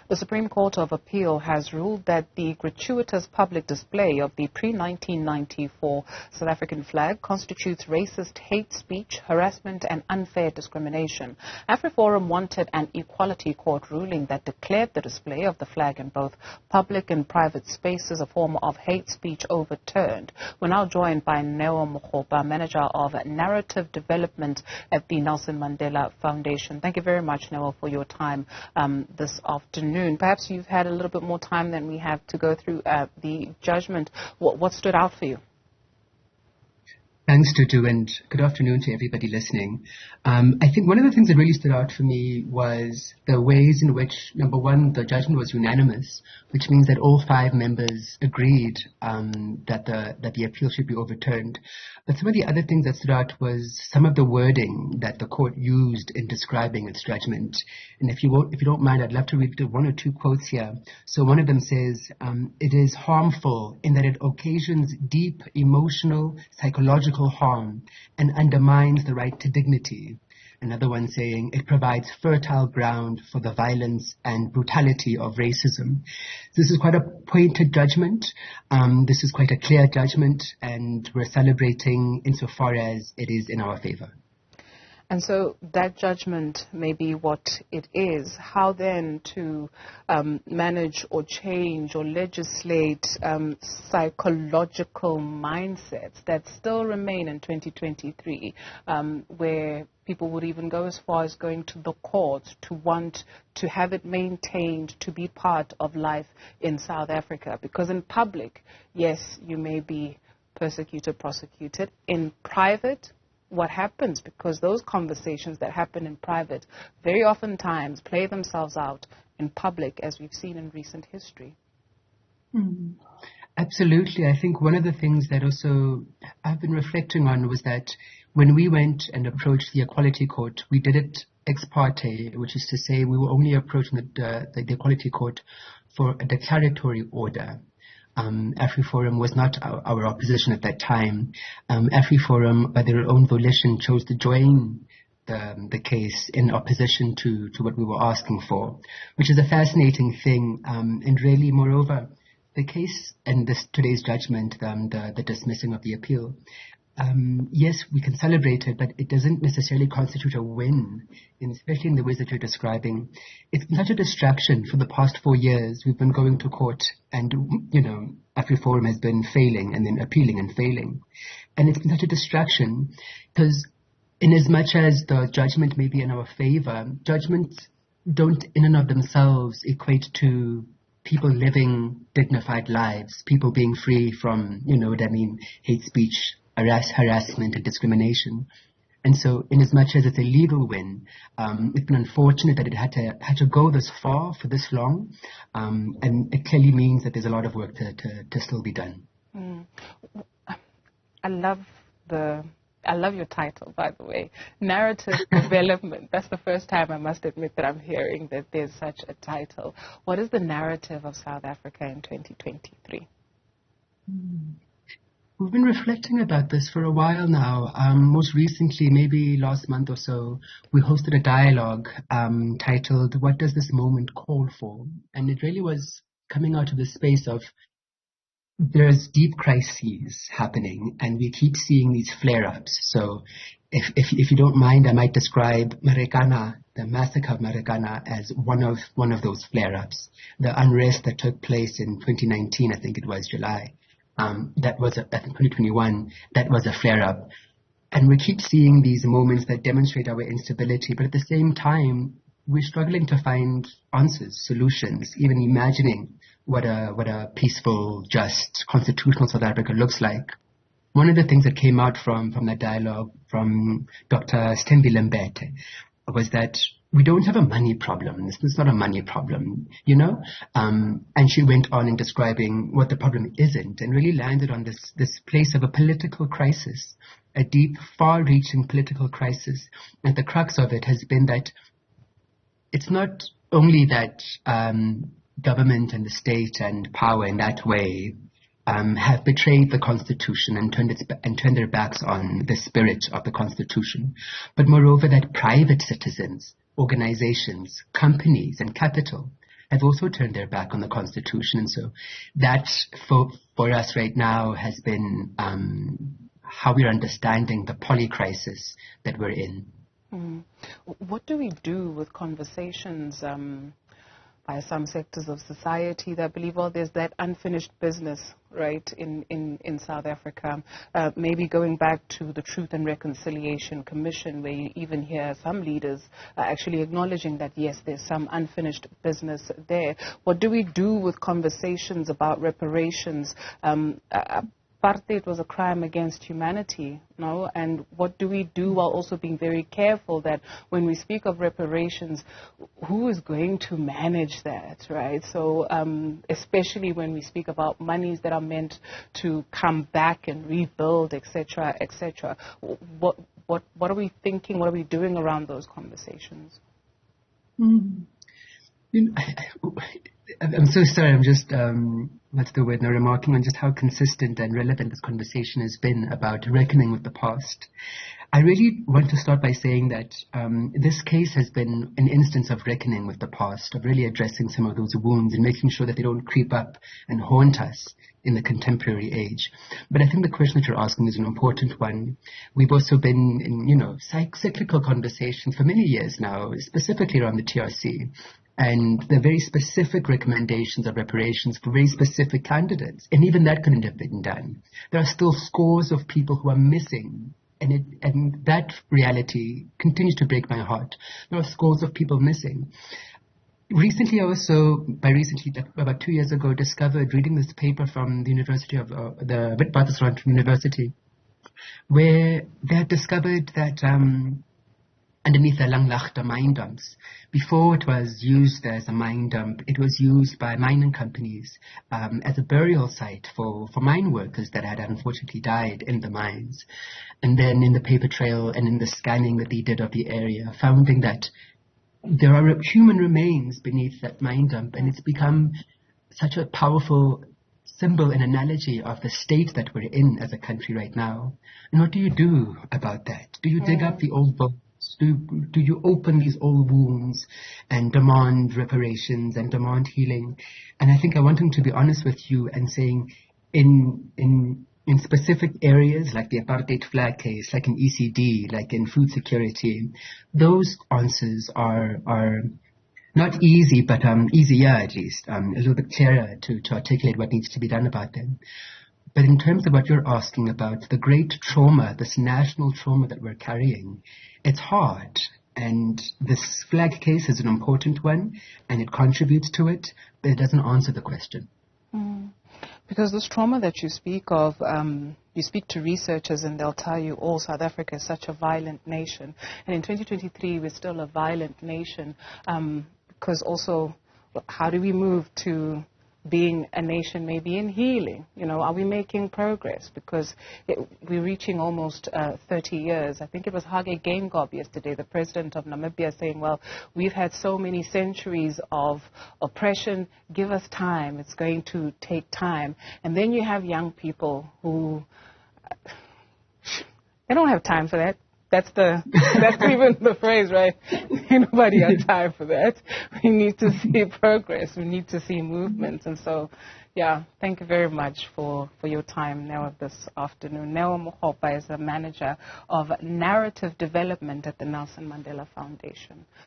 The Supreme Court of Appeal has ruled that the gratuitous public display of the pre-1994 South African flag constitutes racist hate speech, harassment and unfair discrimination. AfriForum wanted an equality court ruling that declared the display of the flag in both public and private spaces a form of hate speech overturned. We're now joined by Kneo Mokgopa, Manager of Narrative Development at the Nelson Mandela Foundation. Thank you very much, Kneo, for your time this afternoon. Perhaps you've had a little bit more time than we have to go through the judgment. What stood out for you? Thanks, Tutu, and good afternoon to everybody listening. I think one of the things that really stood out for me was the ways in which, number one, the judgment was unanimous, which means that all 5 members agreed that the appeal should be overturned. But some of the other things that stood out was some of the wording that the court used in describing its judgment. And if you don't mind, I'd love to read 1 or 2 quotes here. So one of them says, "It is harmful in that it occasions deep emotional, psychological harm and undermines the right to dignity." Another one saying, "It provides fertile ground for the violence and brutality of racism." This is quite a pointed judgment. This is quite a clear judgment, and we're celebrating insofar as it is in our favor. And so that judgment may be what it is. How then to manage or change or legislate psychological mindsets that still remain in 2023, where people would even go as far as going to the courts to want to have it maintained to be part of life in South Africa? Because in public, yes, you may be persecuted, prosecuted. In private, what happens? Because those conversations that happen in private very oftentimes play themselves out in public, as we've seen in recent history. Absolutely. I think one of the things that also I've been reflecting on was that when we went and approached the Equality Court, we did it ex parte, which is to say we were only approaching the Equality Court for a declaratory order. AfriForum was not our opposition at that time. AfriForum, by their own volition, chose to join the case in opposition to what we were asking for, which is a fascinating thing. And really, moreover, the case and today's judgment, the dismissing of the appeal, yes, we can celebrate it, but it doesn't necessarily constitute a win, especially in the ways that you're describing. It's been such a distraction for the past 4 years. We've been going to court and, AfriForum has been failing and then appealing and failing. And it's been such a distraction because in as much as the judgment may be in our favor, judgments don't in and of themselves equate to people living dignified lives, people being free from, hate speech, harassment and discrimination. And so in as much as it's a legal win, it's been unfortunate that it had to go this far for this long, and it clearly means that there's a lot of work to still be done. I love your title, by the way, Narrative Development. That's the first time, I must admit, that I'm hearing that there's such a title. What is the narrative of South Africa in 2023? We've been reflecting about this for a while now. Most recently, maybe last month or so, we hosted a dialogue titled, "What Does This Moment Call For?" And it really was coming out of the space of there's deep crises happening, and we keep seeing these flare-ups. So if you don't mind, I might describe Marikana, the massacre of Marikana, as one of those flare-ups. The unrest that took place in 2019, I think it was July. That was, I think 2021, that was a flare-up. And we keep seeing these moments that demonstrate our instability, but at the same time, we're struggling to find answers, solutions, even imagining what a peaceful, just, constitutional South Africa looks like. One of the things that came out from that dialogue from Dr. Stembile Mbete was that we don't have a money problem. It's not a money problem, And she went on in describing what the problem isn't, and really landed on this place of a political crisis, a deep, far-reaching political crisis. And the crux of it has been that it's not only that government and the state and power in that way have betrayed the Constitution and turned their backs on the spirit of the Constitution, but moreover that private citizens, organizations, companies and capital have also turned their back on the Constitution. And so that, for us right now, has been how we're understanding the poly-crisis that we're in. What do we do with conversations by some sectors of society that believe, well, there's that unfinished business, right, in South Africa? Maybe going back to the Truth and Reconciliation Commission, where you even hear some leaders actually acknowledging that, yes, there's some unfinished business there. What do we do with conversations about reparations? Apartheid was a crime against humanity, no? And what do we do while also being very careful that when we speak of reparations, who is going to manage that, right? So especially when we speak about monies that are meant to come back and rebuild, etc., etc. What are we thinking? What are we doing around those conversations? I'm so sorry. I'm just, what's the word now, remarking on just how consistent and relevant this conversation has been about reckoning with the past. I really want to start by saying that this case has been an instance of reckoning with the past, of really addressing some of those wounds and making sure that they don't creep up and haunt us in the contemporary age. But I think the question that you're asking is an important one. We've also been in, cyclical conversations for many years now, specifically around the TRC. And the very specific recommendations of reparations for very specific candidates. And even that couldn't have been done. There are still scores of people who are missing. And that reality continues to break my heart. There are scores of people missing. Recently, about 2 years ago, discovered, reading this paper from the University of, the Witwatersrand University, where they had discovered that underneath the Langlaagte mine dumps. Before it was used as a mine dump, it was used by mining companies as a burial site for mine workers that had unfortunately died in the mines. And then in the paper trail and in the scanning that they did of the area, finding that there are human remains beneath that mine dump, and it's become such a powerful symbol and analogy of the state that we're in as a country right now. And what do you do about that? Do you dig up the old bones? Do you open these old wounds and demand reparations and demand healing? And I think I want him to be honest with you and saying in specific areas like the apartheid flag case, like in ECD, like in food security, those answers are not easy, but easier at least, a little bit clearer to articulate what needs to be done about them. But in terms of what you're asking about, the great trauma, this national trauma that we're carrying, it's hard. And this flag case is an important one, and it contributes to it, but it doesn't answer the question. Because this trauma that you speak of, you speak to researchers and they'll tell you, oh, South Africa is such a violent nation. And in 2023, we're still a violent nation. Because also, how do we move to being a nation maybe in healing? Are we making progress? Because we're reaching almost 30 years. I think it was Hage Geingob yesterday, the president of Namibia, saying, well, we've had so many centuries of oppression. Give us time. It's going to take time. And then you have young people who, they don't have time for that. That's even the phrase, right? Nobody has time for that. We need to see progress. We need to see movements. And so, yeah, thank you very much for your time now this afternoon. Kneo Mokgopa is the manager of narrative development at the Nelson Mandela Foundation.